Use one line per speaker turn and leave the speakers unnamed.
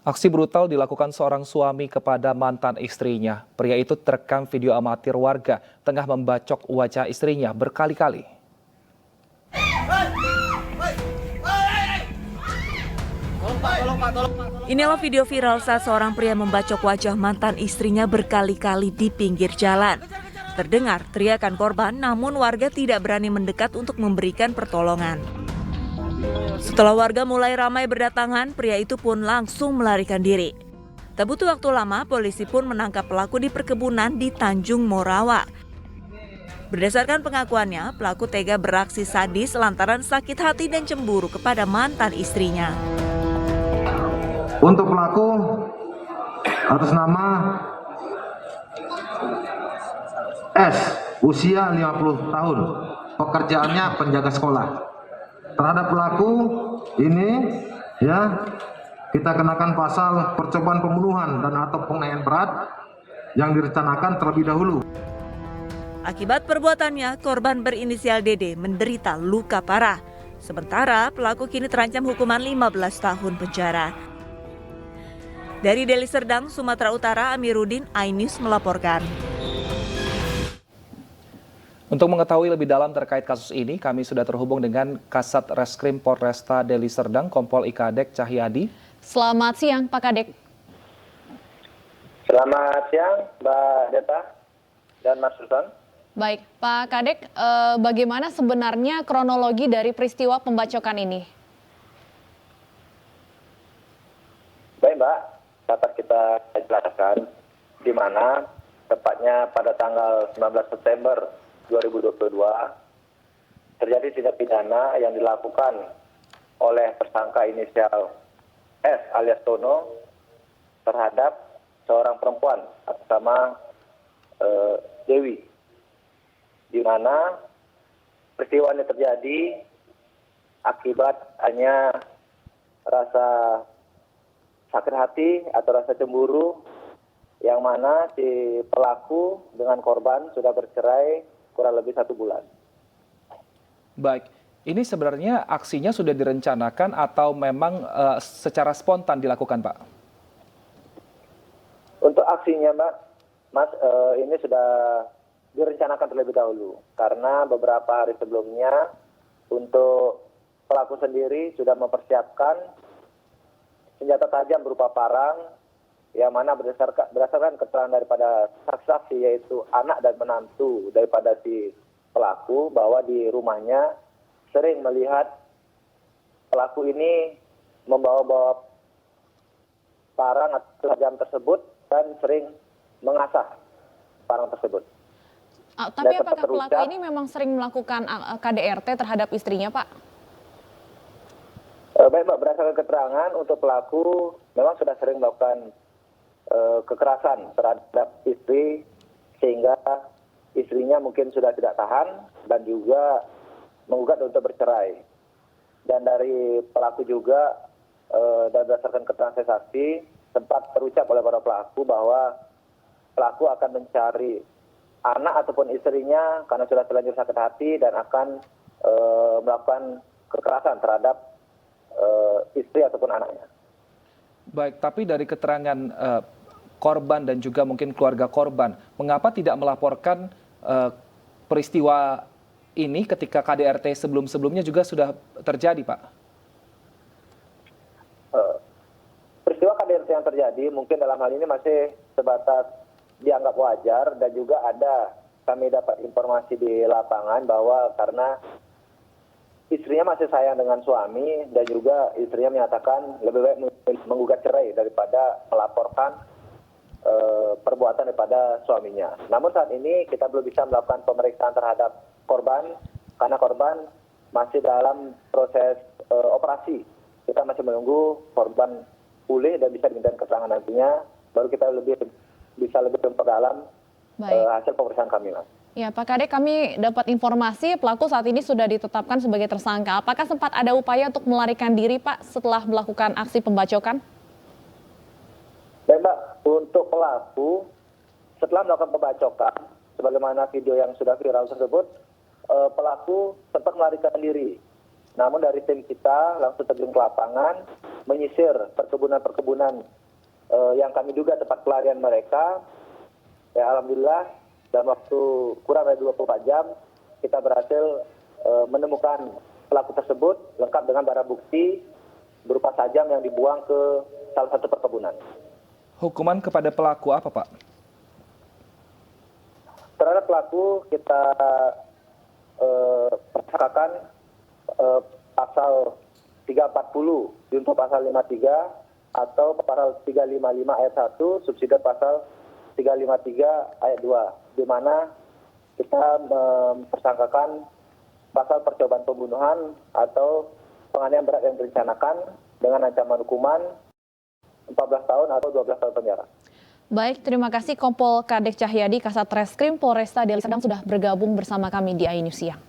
Aksi brutal dilakukan seorang suami kepada mantan istrinya. Pria itu terekam video amatir warga tengah membacok wajah istrinya berkali-kali.
Inilah video viral saat seorang pria membacok wajah mantan istrinya berkali-kali di pinggir jalan. Terdengar teriakan korban, namun warga tidak berani mendekat untuk memberikan pertolongan. Setelah warga mulai ramai berdatangan, pria itu pun langsung melarikan diri. Tak butuh waktu lama, polisi pun menangkap pelaku di perkebunan di Tanjung Morawa. Berdasarkan pengakuannya, pelaku tega beraksi sadis lantaran sakit hati dan cemburu kepada mantan istrinya.
Untuk pelaku atas nama S, usia 50 tahun, pekerjaannya penjaga sekolah. Terhadap pelaku ini kita kenakan pasal percobaan pembunuhan dan atau penganiayaan berat yang direncanakan terlebih dahulu.
Akibat perbuatannya, korban berinisial DD menderita luka parah. Sementara pelaku kini terancam hukuman 15 tahun penjara. Dari Deli Serdang, Sumatera Utara, Amiruddin, iNews melaporkan.
Untuk mengetahui lebih dalam terkait kasus ini, kami sudah terhubung dengan Kasat Reskrim Polresta Deli Serdang, Kompol Ikadek Cahyadi.
Selamat siang, Pak Kadek.
Selamat siang, Mbak Deta dan Mas Sultan.
Baik, Pak Kadek, bagaimana sebenarnya kronologi dari peristiwa pembacokan ini?
Baik, Mbak, dapat kita jelaskan di mana tepatnya pada tanggal 19 September 2022 terjadi tindak pidana yang dilakukan oleh tersangka inisial S alias Tono terhadap seorang perempuan atas nama Dewi, di mana peristiwa ini terjadi akibat hanya rasa sakit hati atau rasa cemburu yang mana si pelaku dengan korban sudah bercerai kurang lebih 1 bulan.
Baik, ini sebenarnya aksinya sudah direncanakan atau memang secara spontan dilakukan, Pak?
Untuk aksinya, Mas, ini sudah direncanakan terlebih dahulu karena beberapa hari sebelumnya untuk pelaku sendiri sudah mempersiapkan senjata tajam berupa parang yang mana berdasarkan keterangan daripada saksi-saksi yaitu anak dan menantu daripada si pelaku bahwa di rumahnya sering melihat pelaku ini membawa parang atau tajam tersebut dan sering mengasah parang tersebut.
Tapi apakah pelaku ini memang sering melakukan KDRT terhadap istrinya, Pak?
Baik, Mbak, berdasarkan keterangan untuk pelaku memang sudah sering melakukan kekerasan terhadap istri sehingga istrinya mungkin sudah tidak tahan dan juga menggugat untuk bercerai. Dan dari pelaku juga dan berdasarkan keterangan saksi sempat terucap oleh para pelaku bahwa pelaku akan mencari anak ataupun istrinya karena sudah terlanjur sakit hati dan akan melakukan kekerasan terhadap istri ataupun anaknya.
Baik, tapi dari keterangan korban dan juga mungkin keluarga korban, mengapa tidak melaporkan peristiwa ini ketika KDRT sebelum-sebelumnya juga sudah terjadi, Pak?
Peristiwa KDRT yang terjadi mungkin dalam hal ini masih sebatas dianggap wajar dan juga kami dapat informasi di lapangan bahwa karena istrinya masih sayang dengan suami dan juga istrinya menyatakan lebih baik menggugat cerai daripada melaporkan perbuatan daripada suaminya. Namun saat ini kita belum bisa melakukan pemeriksaan terhadap korban karena korban masih dalam proses operasi. Kita masih menunggu korban pulih dan bisa diminta keterangan nantinya, baru kita bisa lebih memperdalam hasil pemeriksaan kami, Mas.
Ya, Pak Kadek, kami dapat informasi pelaku saat ini sudah ditetapkan sebagai tersangka. Apakah sempat ada upaya untuk melarikan diri, Pak, setelah melakukan aksi pembacokan?
Baik, Mbak, untuk pelaku setelah melakukan pembacokan, sebagaimana video yang sudah viral tersebut, pelaku sempat melarikan diri. Namun dari tim kita langsung terjun ke lapangan menyisir perkebunan-perkebunan yang kami duga tempat pelarian mereka. Ya, alhamdulillah dalam waktu kurang dari 24 jam kita berhasil menemukan pelaku tersebut lengkap dengan barang bukti berupa sajam yang dibuang ke salah satu perkebunan.
Hukuman kepada pelaku apa, Pak?
Terhadap pelaku kita persangkakan pasal 340 junto pasal 53 atau pasal 355 ayat 1 subsidi pasal 353 ayat 2, di mana kita mempersangkakan pasal percobaan pembunuhan atau penganiayaan berat yang direncanakan dengan ancaman hukuman 14 tahun atau 12 tahun penjara.
Baik, terima kasih Kompol Kadek Cahyadi Kasat Reskrim Polresta Deli Serdang sudah bergabung bersama kami di iNews Siang.